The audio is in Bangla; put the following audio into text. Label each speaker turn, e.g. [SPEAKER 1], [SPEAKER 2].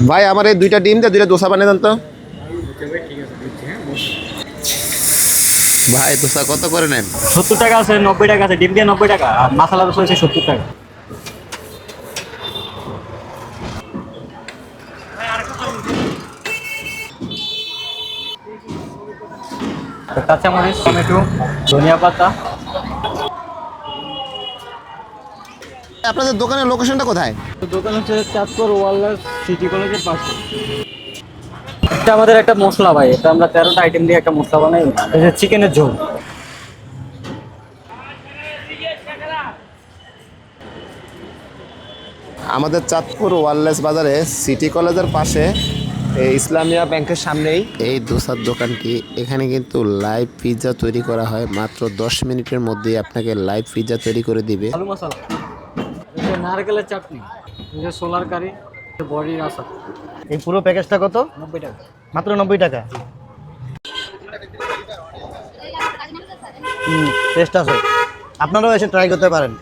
[SPEAKER 1] ভাই আমার এই দুইটা ডিম দিয়ে দুইটা দোসা বানিয়ে দেন তো। ভাই দোসা কত করে নেন?
[SPEAKER 2] 70 টাকা আছে, 90 টাকা আছে, ডিম দিয়ে 90 টাকা, আর মশলা দোসা হচ্ছে 70 টাকা। কাঁচামরিচ, টমেটো, ধনিয়া পাতা।
[SPEAKER 1] আপনাদের দোকানের লোকেশনটা কোথায়?
[SPEAKER 2] দোকান হচ্ছে চাঁদপুর ওয়ারলেস সিটি কলেজের পাশে। এটা আমাদের একটা মশলা ভাই, এটা আমরা 13টা আইটেম দিয়ে একটা মশলা বানাই। এই যে চিকেনের ঝোল।
[SPEAKER 1] আমাদের চাঁদপুর ওয়ারলেস বাজারে সিটি কলেজের পাশে ইসলামিয়া ব্যাংকের সামনেই এই দোসার দোকানটি। এখানে কিন্তু লাইভ পিৎজা তৈরি করা হয়, মাত্র 10 মিনিটের মধ্যেই আপনাকে লাইভ পিৎজা তৈরি করে দিবে।
[SPEAKER 2] আলু মশলা, এই যে নারকেলের চাটনি, এই যে সোলার কারি, বড়ির আচার।
[SPEAKER 3] এই পুরো প্যাকেজটা কত?
[SPEAKER 2] 90 টাকা।
[SPEAKER 3] মাত্র 90 টাকা। টেস্ট আছে, আপনারাও এসে ট্রাই করতে পারেন।